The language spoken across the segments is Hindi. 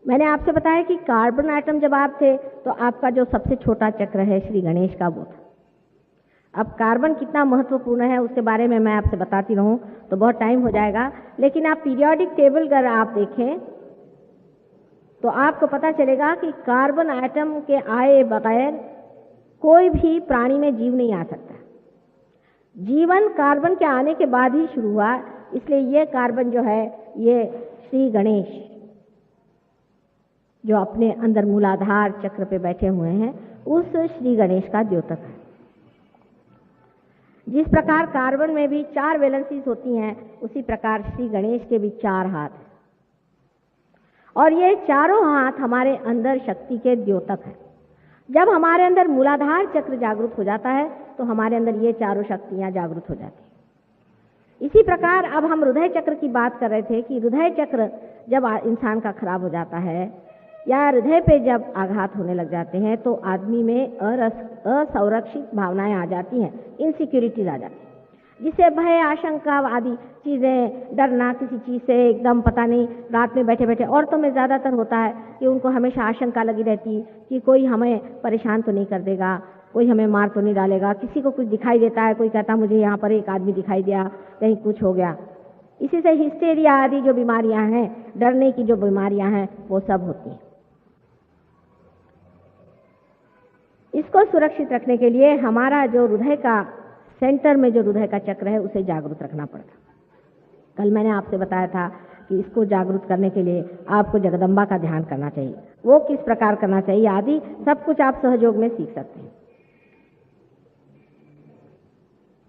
मैंने आपसे बताया कि कार्बन एटम जब आप थे तो आपका जो सबसे छोटा चक्र है श्री गणेश का वो था। अब कार्बन कितना महत्वपूर्ण है उसके बारे में मैं आपसे बताती रहूं तो बहुत टाइम हो जाएगा, लेकिन आप पीरियोडिक टेबल अगर आप देखें तो आपको पता चलेगा कि कार्बन एटम के आए बगैर कोई भी प्राणी में जीव नहीं आ सकता। जीवन कार्बन के आने के बाद ही शुरू हुआ, इसलिए ये कार्बन जो है ये श्री गणेश जो अपने अंदर मूलाधार चक्र पे बैठे हुए हैं उस श्री गणेश का द्योतक है। जिस प्रकार कार्बन में भी 4 वैलेंसीज होती हैं उसी प्रकार श्री गणेश के भी 4 हाथ हैं और ये चारों हाथ हमारे अंदर शक्ति के द्योतक हैं। जब हमारे अंदर मूलाधार चक्र जागृत हो जाता है तो हमारे अंदर ये चारों शक्तियां जागृत हो जाती हैं। इसी प्रकार अब हम हृदय चक्र की बात कर रहे थे कि हृदय चक्र जब इंसान का खराब हो जाता है या हृदय पे जब आघात होने लग जाते हैं तो आदमी में असुरक्षित भावनाएं आ जाती हैं, इनसिक्योरिटीज आ जाती हैं, जिससे भय आशंका आदि चीज़ें, डरना किसी चीज़ से, एकदम पता नहीं रात में बैठे बैठे। औरतों में ज़्यादातर होता है कि उनको हमेशा आशंका लगी रहती कि कोई हमें परेशान तो नहीं कर देगा, कोई हमें मार तो नहीं डालेगा। किसी को कुछ दिखाई देता है, कोई कहता मुझे यहाँ पर एक आदमी दिखाई दिया, कहीं कुछ हो गया। इसी से हिस्टेरिया आदि जो बीमारियाँ हैं, डरने की जो बीमारियाँ हैं वो सब होती हैं। इसको सुरक्षित रखने के लिए हमारा जो हृदय का सेंटर में जो हृदय का चक्र है उसे जागरूक रखना पड़ता। कल मैंने आपसे बताया था कि इसको जागरूक करने के लिए आपको जगदम्बा का ध्यान करना चाहिए, वो किस प्रकार करना चाहिए आदि सब कुछ आप सहयोग में सीख सकते हैं।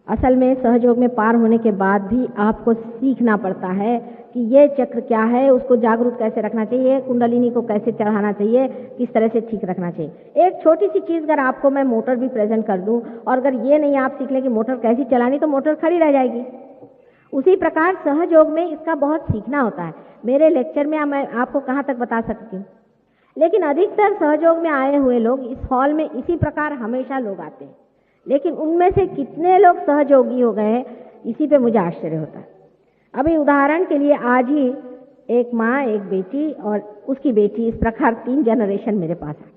असल में सहयोग में पार होने के बाद भी आपको सीखना पड़ता है कि ये चक्र क्या है, उसको जागरूक कैसे रखना चाहिए, कुंडलिनी को कैसे चढ़ाना चाहिए, किस तरह से ठीक रखना चाहिए। एक छोटी सी चीज़ अगर आपको मैं मोटर भी प्रेजेंट कर दूं और अगर ये नहीं आप सीख लें कि मोटर कैसी चलानी तो मोटर खड़ी रह जाएगी। उसी प्रकार सहयोग में इसका बहुत सीखना होता है। मेरे लेक्चर में मैं आपको कहाँ तक बता सकती हूँ, लेकिन अधिकतर सहयोग में आए हुए लोग इस हॉल में इसी प्रकार हमेशा लोग आते हैं, लेकिन उनमें से कितने लोग सहयोगी हो गए हैं इसी पे मुझे आश्चर्य होता है। अभी उदाहरण के लिए आज ही एक माँ, एक बेटी और उसकी बेटी, इस प्रकार 3 जनरेशन मेरे पास है।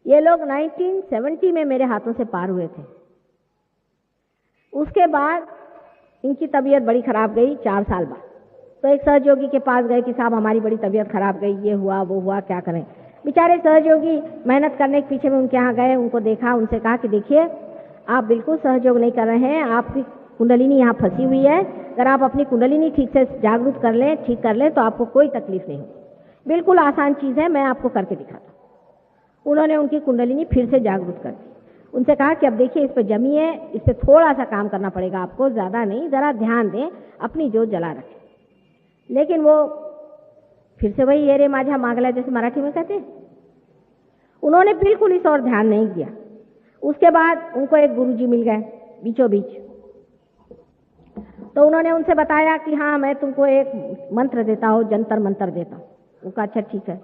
ये लोग 1970 में मेरे हाथों से पार हुए थे। उसके बाद इनकी तबीयत बड़ी खराब गई 4 साल बाद, तो एक सहयोगी के पास गए कि साहब हमारी बड़ी तबीयत खराब गई, ये हुआ वो हुआ, क्या करें। बेचारे सहयोगी मेहनत करने के पीछे में उनके यहाँ गए, उनको देखा, उनसे कहा कि देखिए आप बिल्कुल सहयोग नहीं कर रहे हैं, आपकी कुंडलिनी यहाँ फंसी हुई है, अगर आप अपनी कुंडलिनी ठीक से जागरूक कर लें, ठीक कर लें तो आपको कोई तकलीफ नहीं होगी। बिल्कुल आसान चीज़ है, मैं आपको करके दिखाता हूँ। उन्होंने उनकी कुंडलिनी फिर से जागरूक कर दी। उनसे कहा कि अब देखिए इस पर जमी है, इस पर थोड़ा सा काम करना पड़ेगा आपको, ज़्यादा नहीं, ज़रा ध्यान दें, अपनी जोत जला रखें। लेकिन वो फिर से वही ये रे माझा मांगला जैसे मराठी में कहते हैं, उन्होंने बिल्कुल इस और ध्यान नहीं दिया। उसके बाद उनको एक गुरुजी मिल गए बीचों बीच, तो उन्होंने उनसे बताया कि हाँ मैं तुमको एक मंत्र देता हूँ, जंतर मंत्र देता हूँ। वो कहा अच्छा ठीक है।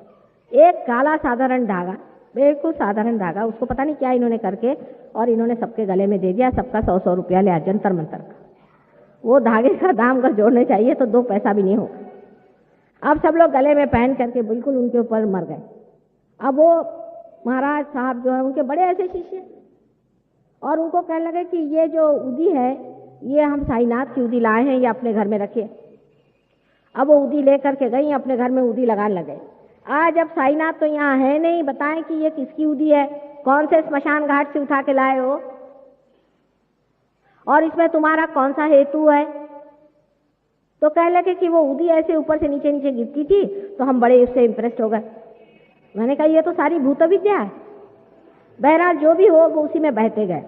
एक काला साधारण धागा, बिल्कुल साधारण धागा, उसको पता नहीं क्या इन्होंने करके और इन्होंने सबके गले में दे दिया, सबका 100-100 रुपया लिया जंतर मंतर का। वो धागे का दाम अगर जोड़ने चाहिए तो 2 पैसा भी नहीं होगा। अब सब लोग गले में पहन करके बिल्कुल उनके ऊपर मर गए। अब वो महाराज साहब जो है उनके बड़े ऐसे शिष्य, और उनको कहने लगे कि ये जो उदी है ये हम साईनाथ की उदी लाए हैं, ये अपने घर में रखिए। अब वो उदी लेकर के गई, अपने घर में उदी लगाने लगे। आज अब साईनाथ तो यहाँ है नहीं, बताएं कि ये किसकी उदी है, कौन से स्मशान घाट से उठा के लाए हो, और इसमें तुम्हारा कौन सा हेतु है। तो कहने लगे कि वो उदी ऐसे ऊपर से नीचे नीचे गिरती थी तो हम बड़े उससे इम्प्रेस्ड हो गए। मैंने कहा ये तो सारी भूत विद्या है। बहरहाल जो भी हो वो उसी में बहते गए।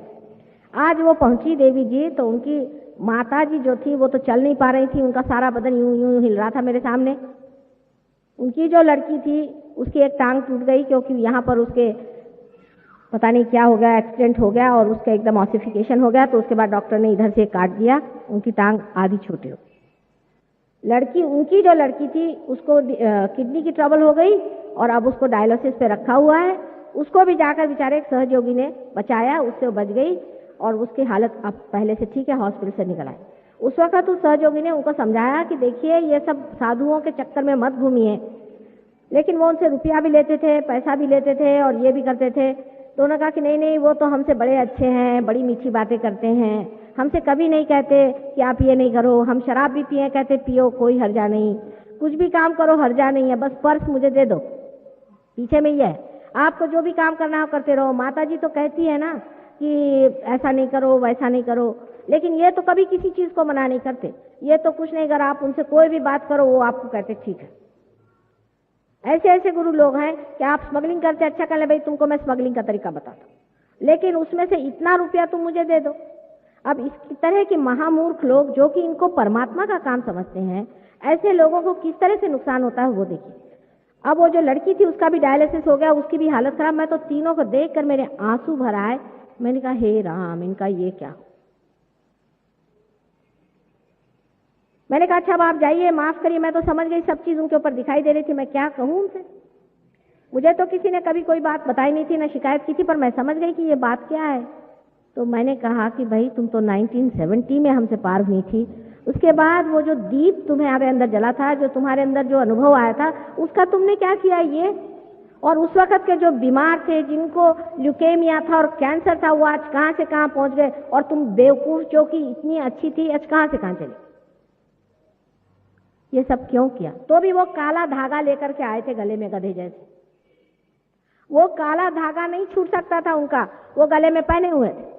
आज वो पहुंची देवी जी, तो उनकी माता जी जो थी वो तो चल नहीं पा रही थी, उनका सारा बदन यूं यूं हिल रहा था मेरे सामने। उनकी जो लड़की थी उसकी एक टांग टूट गई, क्योंकि यहाँ पर उसके पता नहीं क्या हो गया, एक्सीडेंट हो गया और उसका एकदम ऑसिफिकेशन हो गया। तो उसके बाद डॉक्टर ने इधर से काट दिया, उनकी टांग आधी छोटी हो गई। लड़की, उनकी जो लड़की थी उसको किडनी की ट्रबल हो गई और अब उसको डायलिसिस पे रखा हुआ है। उसको भी जाकर बेचारे एक सहयोगी ने बचाया, उससे वो बच गई और उसकी हालत अब पहले से ठीक है, हॉस्पिटल से निकल आई। उस वक्त उस सहयोगी ने उनको समझाया कि देखिए ये सब साधुओं के चक्कर में मत घूमिए, लेकिन वो उनसे रुपया भी लेते थे, पैसा भी लेते थे और ये भी करते थे। तो उन्होंने कहा कि नहीं नहीं, वो तो हमसे बड़े अच्छे हैं, बड़ी मीठी बातें करते हैं, हमसे कभी नहीं कहते कि आप ये नहीं करो। हम शराब भी पिए, कहते पियो, कोई हर्जा नहीं, कुछ भी काम करो हर्जा नहीं है, बस पर्स मुझे दे दो, पीछे में ही है, आपको जो भी काम करना हो करते रहो। माता जी तो कहती है ना कि ऐसा नहीं करो, वैसा नहीं करो, लेकिन ये तो कभी किसी चीज को मना नहीं करते। ये तो कुछ नहीं, अगर आप उनसे कोई भी बात करो वो आपको कहते ठीक है। ऐसे ऐसे गुरु लोग हैं कि आप स्मगलिंग करते, अच्छा कर ले भाई, तुमको मैं स्मगलिंग का तरीका बताता हूं, लेकिन उसमें से इतना रुपया तुम मुझे दे दो। अब इस तरह के महामूर्ख लोग जो कि इनको परमात्मा का काम समझते हैं, ऐसे लोगों को किस तरह से नुकसान होता है वो देखिए। अब वो जो लड़की थी उसका भी डायलिसिस हो गया, उसकी भी हालत खराब। मैं तो तीनों को देखकर मेरे आंसू भर आए। मैंने कहा हे राम, इनका ये क्या। मैंने कहा अच्छा अब आप जाइए, माफ करिए, मैं तो समझ गई, सब चीज उनके ऊपर दिखाई दे रही थी, मैं क्या कहूं उनसे। मुझे तो किसी ने कभी कोई बात बताई नहीं थी, ना शिकायत की थी, पर मैं समझ गई कि ये बात क्या है। तो मैंने कहा कि भाई तुम तो 1970 में हमसे पार हुई थी, उसके बाद वो जो दीप तुम्हारे अंदर जला था, जो तुम्हारे अंदर जो अनुभव आया था, उसका तुमने क्या किया ये। और उस वक्त के जो बीमार थे, जिनको ल्यूकेमिया था और कैंसर था, वो आज कहां से कहां पहुंच गए, और तुम बेवकूफ जो कि इतनी अच्छी थी, आज कहां से कहां चली। ये सब क्यों किया। तो भी वो काला धागा लेकर के आए थे गले में गधे जैसे। वो काला धागा नहीं छूट सकता था उनका, वो गले में पहने हुए थे।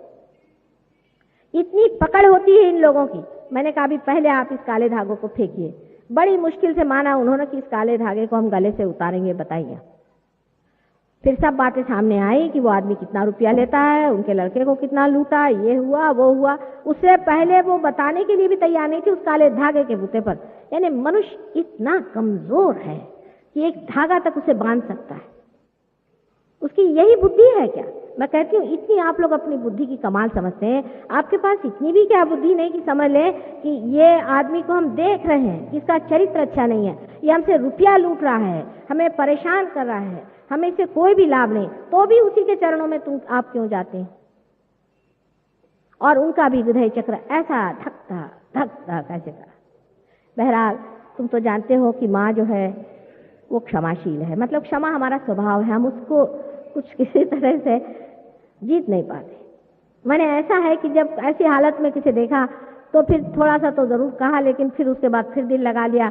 इतनी पकड़ होती है इन लोगों की। मैंने कहा भी पहले आप इस काले धागों को फेंकिए। बड़ी मुश्किल से माना उन्होंने कि इस काले धागे को हम गले से उतारेंगे, बताइए। फिर सब बातें सामने आई कि वो आदमी कितना रुपया लेता है, उनके लड़के को कितना लूटा, ये हुआ वो हुआ। उससे पहले वो बताने के लिए भी तैयार नहीं थी उस काले धागे के बूते पर। यानी मनुष्य इतना कमजोर है कि एक धागा तक उसे बांध सकता है। उसकी यही बुद्धि है क्या। मैं कहती हूँ इतनी आप लोग अपनी बुद्धि की कमाल समझते हैं, आपके पास इतनी भी क्या बुद्धि नहीं कि समझ ले कि ये आदमी को हम देख रहे हैं कि इसका चरित्र अच्छा नहीं है, ये हमसे रुपया लूट रहा है, हमें परेशान कर रहा है, हमें इससे कोई भी लाभ नहीं, तो भी उसी के चरणों में तुम आप क्यों जाते हैं। और उनका भी हृदय चक्र ऐसा धकता धकता कैसे था। बहरहाल तुम तो जानते हो कि माँ जो है वो क्षमाशील है, मतलब क्षमा हमारा स्वभाव है, हम उसको कुछ किसी तरह से जीत नहीं पाते। मैंने ऐसा है कि जब ऐसी हालत में किसी देखा तो फिर थोड़ा सा तो जरूर कहा, लेकिन फिर उसके बाद फिर दिल लगा लिया,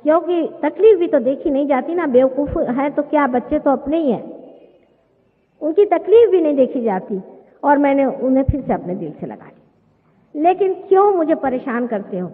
क्योंकि तकलीफ भी तो देखी नहीं जाती ना। बेवकूफ है तो क्या, बच्चे तो अपने ही हैं, उनकी तकलीफ भी नहीं देखी जाती। और मैंने उन्हें फिर से अपने दिल से लगा लिया। लेकिन क्यों मुझे परेशान करते हो,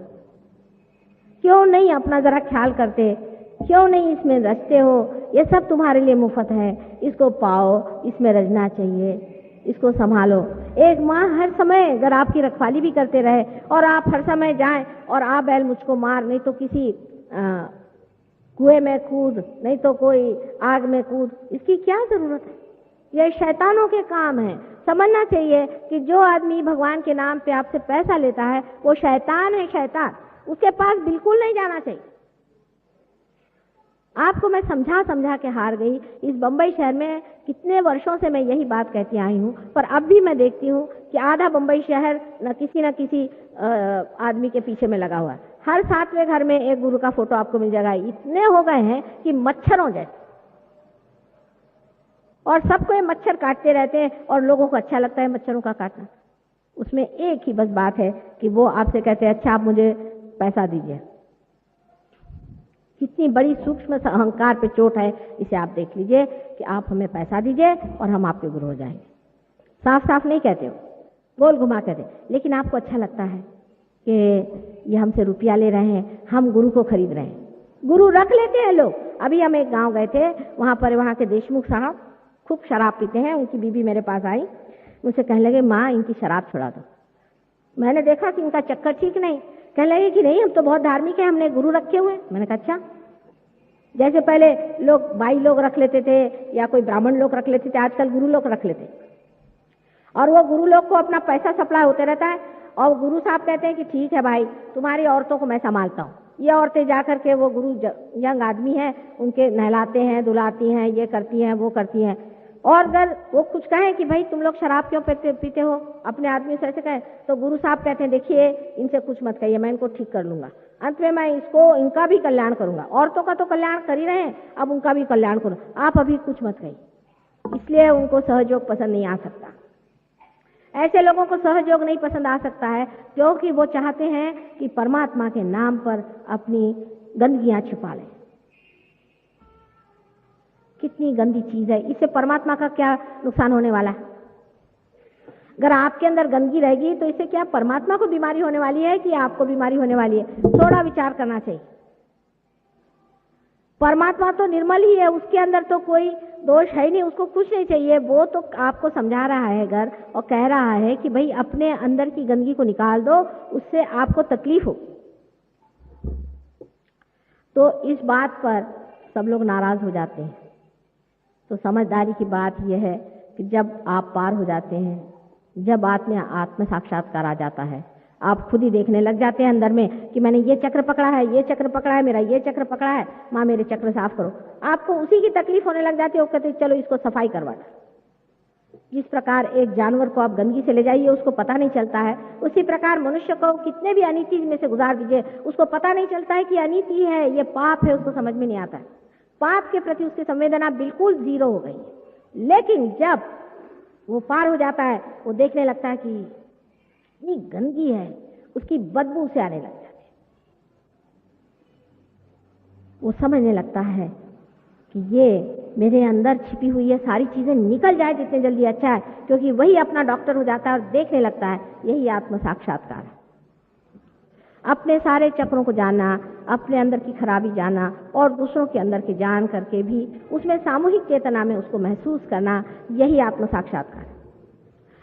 क्यों नहीं अपना जरा ख्याल करते, क्यों नहीं इसमें रचते हो। ये सब तुम्हारे लिए मुफ्त है, इसको पाओ, इसमें रचना चाहिए, इसको संभालो। एक माँ हर समय अगर आपकी रखवाली भी करते रहे और आप हर समय जाएं और आ बैल मुझको मार, नहीं तो किसी कुएं में कूद, नहीं तो कोई आग में कूद, इसकी क्या जरूरत है। ये शैतानों के काम है। समझना चाहिए कि जो आदमी भगवान के नाम पे आपसे पैसा लेता है वो शैतान है, शैतान। उसके पास बिल्कुल नहीं जाना चाहिए। आपको मैं समझा समझा के हार गई। इस बंबई शहर में कितने वर्षों से मैं यही बात कहती आई हूँ, पर अब भी मैं देखती हूँ कि आधा बंबई शहर न किसी आदमी के पीछे में लगा हुआ है। हर 7वें घर में एक गुरु का फोटो आपको मिल जाएगा। इतने हो गए हैं कि मच्छरों जैसे, और सबको ये मच्छर काटते रहते हैं और लोगों को अच्छा लगता है मच्छरों का काटना। उसमें एक ही बस बात है कि वो आपसे कहते हैं अच्छा आप मुझे पैसा दीजिए। कितनी बड़ी सूक्ष्म अहंकार पे चोट है, इसे आप देख लीजिए कि आप हमें पैसा दीजिए और हम आपके गुरु हो जाएंगे। साफ साफ नहीं कहते हो, गोल घुमा कहते, लेकिन आपको अच्छा लगता है कि ये हमसे रुपया ले रहे हैं, हम गुरु को खरीद रहे हैं। गुरु रख लेते हैं लोग। अभी हम एक गांव गए थे, वहां के देशमुख साहब खूब शराब पीते हैं। उनकी बीवी मेरे पास आई, मुझसे कहने लगे माँ इनकी शराब छुड़ा दो। मैंने देखा कि इनका चक्कर ठीक नहीं। कहने लगे कि नहीं हम तो बहुत धार्मिक है, हमने गुरु रखे हुए। मैंने कहा अच्छा, जैसे पहले लोग बाई लोग रख लेते थे या कोई ब्राह्मण लोग रख लेते थे, आजकल गुरु लोग रख लेते। और वो गुरु लोग को अपना पैसा सप्लाई होते रहता है और गुरु साहब कहते हैं कि ठीक है भाई तुम्हारी औरतों को मैं संभालता हूँ। ये औरतें जाकर के वो गुरु यंग आदमी हैं उनके नहलाते हैं, दुलाती हैं, ये करती हैं, वो करती हैं। और अगर वो कुछ कहें कि भाई तुम लोग शराब क्यों पीते हो, अपने आदमी से ऐसे कहें, तो गुरु साहब कहते हैं देखिए इनसे कुछ मत कहिए, मैं इनको ठीक कर लूंगा। अंत में मैं इनका भी कल्याण करूंगा। औरतों का तो कल्याण कर ही रहे हैं, अब उनका भी कल्याण करूं। आप अभी कुछ मत कहिए, इसलिए उनको सहयोग पसंद नहीं आ सकता। ऐसे लोगों को सहयोग नहीं पसंद आ सकता है क्योंकि वो चाहते हैं कि परमात्मा के नाम पर अपनी गंदगियां छिपा लें। कितनी गंदी चीज है, इससे परमात्मा का क्या नुकसान होने वाला है? अगर आपके अंदर गंदगी रहेगी तो इससे क्या परमात्मा को बीमारी होने वाली है कि आपको बीमारी होने वाली है? थोड़ा विचार करना चाहिए। परमात्मा तो निर्मल ही है, उसके अंदर तो कोई दोष है ही नहीं, उसको कुछ नहीं चाहिए। वो तो आपको समझा रहा है घर और कह रहा है कि भाई अपने अंदर की गंदगी को निकाल दो, उससे आपको तकलीफ हो। तो इस बात पर सब लोग नाराज हो जाते हैं। तो समझदारी की बात यह है कि जब आप पार हो जाते हैं, जब आत्म साक्षात्कार आ जाता है, आप खुद ही देखने लग जाते हैं अंदर में कि मैंने ये चक्र पकड़ा है, ये चक्र पकड़ा है, मेरा ये चक्र पकड़ा है, माँ मेरे चक्र साफ करो। आपको उसी की तकलीफ होने लग जाती है। वो कहते चलो इसको सफाई करवा दो। जिस प्रकार एक जानवर को आप गंदगी से ले जाइए, उसको पता नहीं चलता है, उसी प्रकार मनुष्य को कितने भी अनीति में से गुजार दीजिए, उसको पता नहीं चलता है कि अनीति है, ये पाप है, उसको समझ में नहीं आता है। पाप के प्रति उसकी संवेदना बिल्कुल जीरो हो गई। लेकिन जब वो पार हो जाता है, वो देखने लगता है कि इतनी गंदगी है, उसकी बदबू से आने लग जाती है। वो समझने लगता है कि ये मेरे अंदर छिपी हुई है, सारी चीजें निकल जाए जितने जल्दी अच्छा है, क्योंकि वही अपना डॉक्टर हो जाता है और देखने लगता है यही आत्म साक्षात्कार है। अपने सारे चक्रों को जानना, अपने अंदर की खराबी जानना और दूसरों के अंदर की जान करके भी उसमें सामूहिक चेतना में उसको महसूस करना, यही आत्म साक्षात्कार है।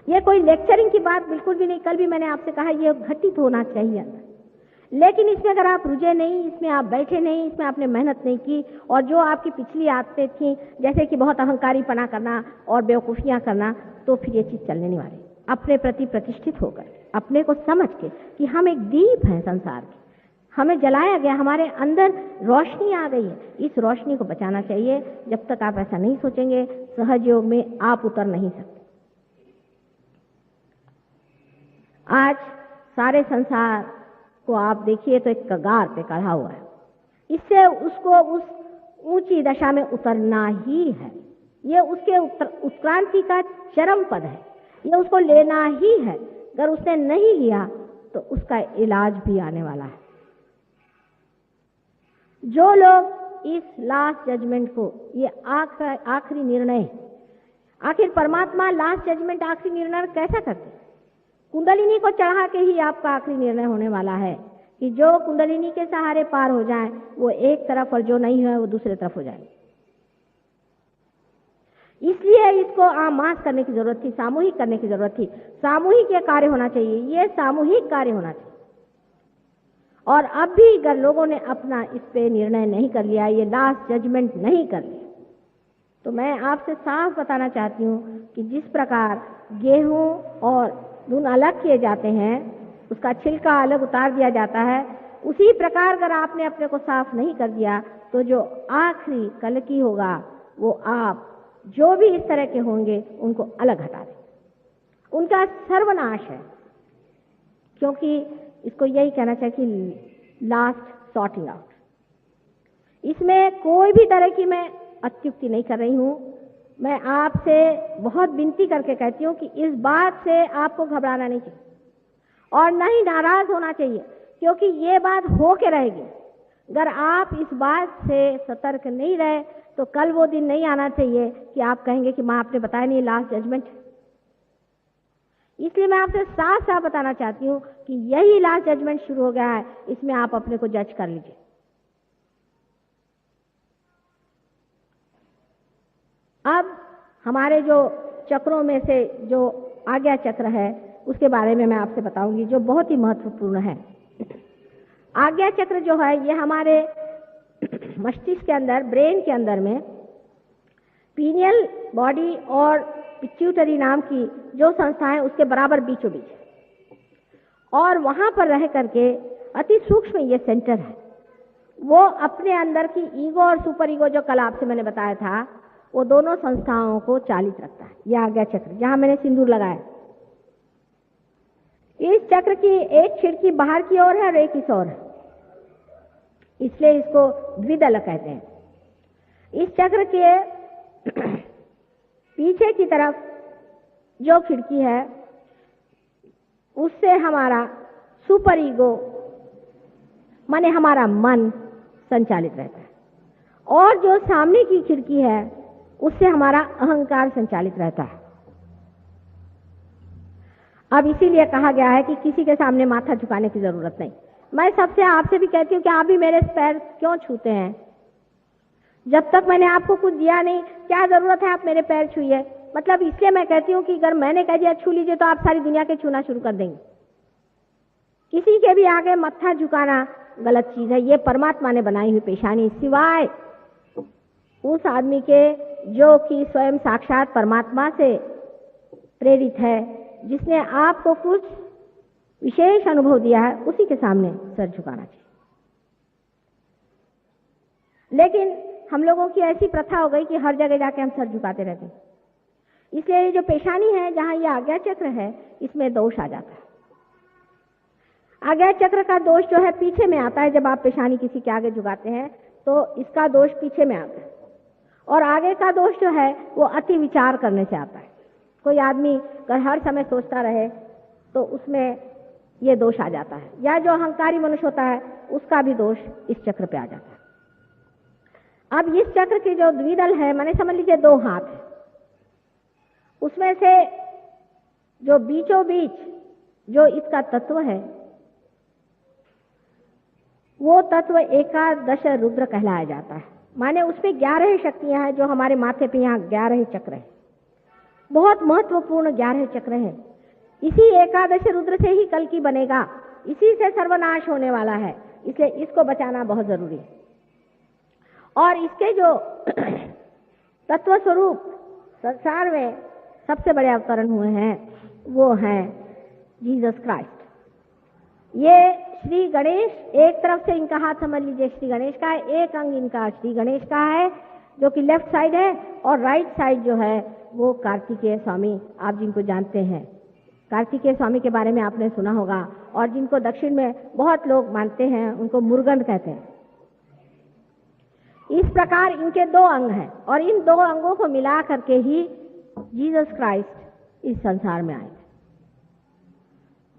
यह कोई लेक्चरिंग की बात बिल्कुल भी नहीं। कल भी मैंने आपसे कहा यह घटित होना चाहिए अंदर। लेकिन इसमें अगर आप रुझे नहीं, इसमें आप बैठे नहीं, इसमें आपने मेहनत नहीं की और जो आपकी पिछली आदतें थी, जैसे कि बहुत अहंकारीपना करना और बेवकूफियां करना, तो फिर ये चीज चलने नहीं वाली। अपने प्रति प्रतिष्ठित होकर, अपने को समझ के कि हम एक दीप हैं संसार के, हमें जलाया गया, हमारे अंदर रोशनी आ गई है, इस रोशनी को बचाना चाहिए। जब तक आप ऐसा नहीं सोचेंगे, सहयोग में आप उतर नहीं सकते। आज सारे संसार को आप देखिए तो एक कगार पे खड़ा हुआ है। इससे उसको उस ऊंची दशा में उतरना ही है। ये उसके उत्क्रांति का चरम पद है, ये उसको लेना ही है। अगर उसने नहीं लिया तो उसका इलाज भी आने वाला है। जो लोग इस लास्ट जजमेंट को, ये आखिरी निर्णय, आखिर परमात्मा लास्ट जजमेंट आखिरी निर्णय कैसा करते? कुंडलिनी को चढ़ा के ही आपका आखिरी निर्णय होने वाला है कि जो कुंडलिनी के सहारे पार हो जाए वो एक तरफ और जो नहीं है वो दूसरे तरफ हो जाए। इसलिए इसको आमास करने की जरूरत थी, सामूहिक करने की जरूरत थी। सामूहिक ये कार्य होना चाहिए, ये सामूहिक कार्य होना चाहिए। और अब भी अगर लोगों ने अपना इस पे निर्णय नहीं कर लिया, ये लास्ट जजमेंट नहीं कर लिया, तो मैं आपसे साफ बताना चाहती हूँ कि जिस प्रकार गेहूं और धुन अलग किए जाते हैं, उसका छिलका अलग उतार दिया जाता है, उसी प्रकार अगर आपने अपने को साफ नहीं कर दिया तो जो आखिरी कल की होगा वो आप जो भी इस तरह के होंगे उनको अलग हटा दें। उनका सर्वनाश है। क्योंकि इसको यही कहना चाहिए कि लास्ट सॉर्टिंग आउट। इसमें कोई भी तरह की मैं अत्युक्ति नहीं कर रही हूं। मैं आपसे बहुत विनती करके कहती हूं कि इस बात से आपको घबराना नहीं चाहिए और न ही नाराज होना चाहिए, क्योंकि ये बात हो के रहेगी। अगर आप इस बात से सतर्क नहीं रहे तो कल वो दिन नहीं आना चाहिए कि आप कहेंगे कि माँ आपने बताया नहीं लास्ट जजमेंट। इसलिए मैं आपसे साफ साफ बताना चाहती हूँ कि यही लास्ट जजमेंट शुरू हो गया है, इसमें आप अपने को जज कर लीजिए। अब हमारे जो चक्रों में से जो आज्ञा चक्र है उसके बारे में मैं आपसे बताऊंगी, जो बहुत ही महत्वपूर्ण है। आज्ञा चक्र जो है ये हमारे मस्तिष्क के अंदर, ब्रेन के अंदर में पीनियल बॉडी और पिट्यूटरी नाम की जो संस्था है उसके बराबर बीचों बीच है, और वहां पर रह करके अति सूक्ष्म ये सेंटर है। वो अपने अंदर की ईगो और सुपर ईगो, जो कल आपसे मैंने बताया था, वो दोनों संस्थाओं को चालित रखता है। यह आज्ञा चक्र जहां मैंने सिंदूर लगाया, इस चक्र की एक खिड़की बाहर की ओर है और एक इस ओर है। इसलिए इसको द्विदल कहते हैं। इस चक्र के पीछे की तरफ जो खिड़की है उससे हमारा सुपर ईगो माने हमारा मन संचालित रहता है, और जो सामने की खिड़की है उससे हमारा अहंकार संचालित रहता है। अब इसीलिए कहा गया है कि किसी के सामने माथा झुकाने की जरूरत नहीं। मैं सबसे आपसे भी कहती हूँ कि आप भी मेरे पैर क्यों छूते हैं? जब तक मैंने आपको कुछ दिया नहीं, क्या जरूरत है आप मेरे पैर छूइए? मतलब इसलिए मैं कहती हूँ कि अगर मैंने कह दिया छू लीजिए तो आप सारी दुनिया के छूना शुरू कर देंगे। किसी के भी आगे मत्था झुकाना गलत चीज है। ये परमात्मा ने बनाई हुई पेशानी, सिवाय उस आदमी के जो कि स्वयं साक्षात परमात्मा से प्रेरित है, जिसने आपको कुछ विशेष अनुभव दिया है, उसी के सामने सर झुकाना चाहिए। लेकिन हम लोगों की ऐसी प्रथा हो गई कि हर जगह जाके हम सर झुकाते रहते हैं। इसलिए ये जो पेशानी है, जहां ये आज्ञा चक्र है, इसमें दोष आ जाता है। आज्ञा चक्र का दोष जो है पीछे में आता है। जब आप पेशानी किसी के आगे झुकाते हैं तो इसका दोष पीछे में आता है, और आगे का दोष जो है वो अति विचार करने से आता है। कोई आदमी अगर हर समय सोचता रहे तो उसमें ये दोष आ जाता है, या जो अहंकारी मनुष्य होता है उसका भी दोष इस चक्र पे आ जाता है। अब इस चक्र के जो द्विदल है, माने समझ लीजिए दो हाथ है, उसमें से जो बीचों बीच जो इसका तत्व है वो तत्व एकादश रुद्र कहलाया जाता है। माने उसमें 11 शक्तियां हैं, जो हमारे माथे पे यहाँ 11 चक्र है। बहुत महत्वपूर्ण 11 चक्र है। इसी एकादश रुद्र से ही कल की बनेगा, इसी से सर्वनाश होने वाला है, इसलिए इसको बचाना बहुत जरूरी है। और इसके जो तत्व स्वरूप संसार में सबसे बड़े अवतरण हुए हैं वो हैं जीसस क्राइस्ट। ये श्री गणेश, एक तरफ से इनका हाथ समझ लीजिए श्री गणेश का है, एक अंग इनका श्री गणेश का है जो कि लेफ्ट साइड है, और राइट साइड जो है वो कार्तिकेय स्वामी, आप जिनको जानते हैं। कार्तिकेय स्वामी के बारे में आपने सुना होगा, और जिनको दक्षिण में बहुत लोग मानते हैं उनको मुर्गन कहते हैं। इस प्रकार इनके 2 अंग हैं, और इन 2 अंगों को मिला करके ही जीसस क्राइस्ट इस संसार में आए।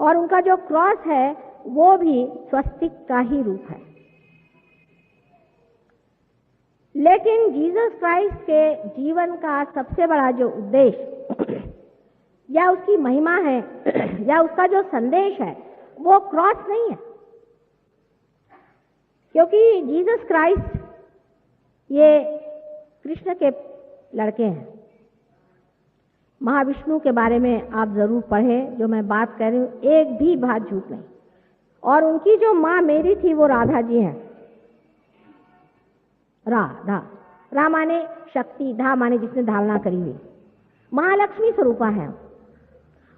और उनका जो क्रॉस है वो भी स्वस्तिक का ही रूप है। लेकिन जीसस क्राइस्ट के जीवन का सबसे बड़ा जो उद्देश्य या उसकी महिमा है या उसका जो संदेश है वो क्रॉस नहीं है, क्योंकि जीसस क्राइस्ट ये कृष्ण के लड़के हैं। महाविष्णु के बारे में आप जरूर पढ़ें, जो मैं बात कर रही हूँ एक भी बात झूठ नहीं। और उनकी जो माँ मेरी थी वो राधा जी हैं। रा माने शक्ति, धा माने जिसने धारणा करी हुई, महालक्ष्मी स्वरूपा है।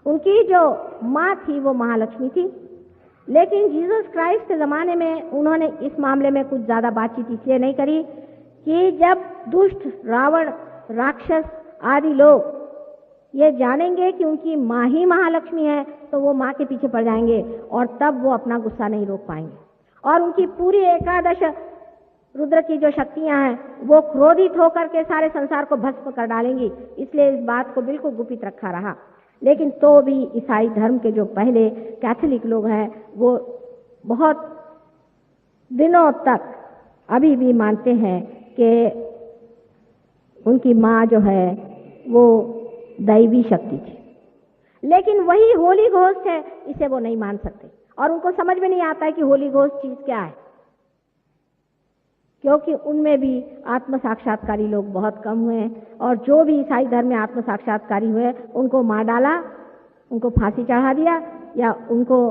उनकी जो माँ थी वो महालक्ष्मी थी। लेकिन जीसस क्राइस्ट के जमाने में उन्होंने इस मामले में कुछ ज्यादा बातचीत इसलिए नहीं करी कि जब दुष्ट रावण, राक्षस आदि लोग ये जानेंगे कि उनकी माँ ही महालक्ष्मी है तो वो माँ के पीछे पड़ जाएंगे, और तब वो अपना गुस्सा नहीं रोक पाएंगे, और उनकी पूरी एकादश रुद्र की जो शक्तियां हैं वो क्रोधित होकर के सारे संसार को भस्म कर डालेंगी। इसलिए इस बात को बिल्कुल गुपित रखा रहा। लेकिन तो भी ईसाई धर्म के जो पहले कैथोलिक लोग हैं वो बहुत दिनों तक अभी भी मानते हैं कि उनकी माँ जो है वो दैवी शक्ति थी। लेकिन वही होली घोस्ट है, इसे वो नहीं मान सकते, और उनको समझ में नहीं आता है कि होली घोस्ट चीज क्या है, क्योंकि उनमें भी आत्म साक्षात्कारी लोग बहुत कम हुए, और जो भी ईसाई धर्म में आत्म साक्षात्कारी हुए उनको मार डाला, उनको फांसी चढ़ा दिया, या उनको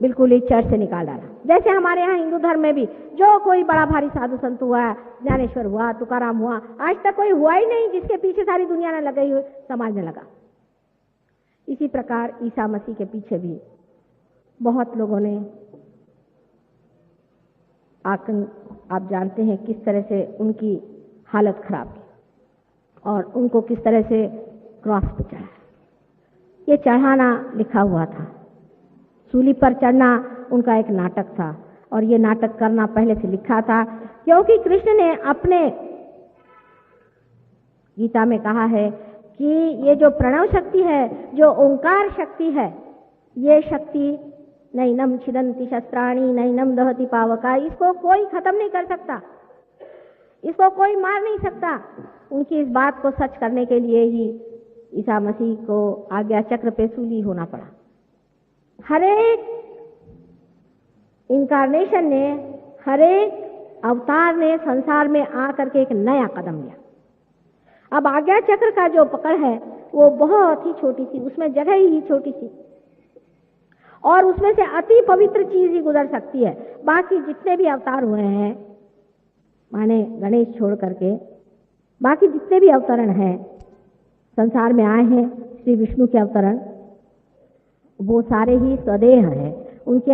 बिल्कुल ही चर्च से निकाल डाला। जैसे हमारे यहाँ हिंदू धर्म में भी जो कोई बड़ा भारी साधु संत हुआ, ज्ञानेश्वर हुआ, तुकाराम हुआ, आज तक कोई हुआ ही नहीं जिसके पीछे सारी दुनिया ने लगाई हुई समाजने लगा। इसी प्रकार ईसा मसीह के पीछे भी बहुत लोगों ने आप जानते हैं किस तरह से उनकी हालत खराब की, और उनको किस तरह से क्रॉस पर चढ़ाया। ये चढ़ाना लिखा हुआ था, सूली पर चढ़ना उनका एक नाटक था। और ये नाटक करना पहले से लिखा था, क्योंकि कृष्ण ने अपने गीता में कहा है कि ये जो प्रणव शक्ति है, जो ओंकार शक्ति है, ये शक्ति नैनम छिदन्ति शस्त्राणि नैनम दहति पावका, इसको कोई खत्म नहीं कर सकता, इसको कोई मार नहीं सकता। उनकी इस बात को सच करने के लिए ही ईसा मसीह को आज्ञा चक्र पे सूली होना पड़ा। हर एक इनकारनेशन ने, हर एक अवतार ने संसार में आकर के एक नया कदम लिया। अब आज्ञा चक्र का जो पकड़ है वो बहुत ही छोटी सी, उसमें जगह ही छोटी सी, और उसमें से अति पवित्र चीज ही गुजर सकती है। बाकी जितने भी अवतार हुए हैं, माने गणेश छोड़ करके बाकी जितने भी अवतरण हैं संसार में आए हैं, श्री विष्णु के अवतरण, वो सारे ही स्वदेह हैं। उनके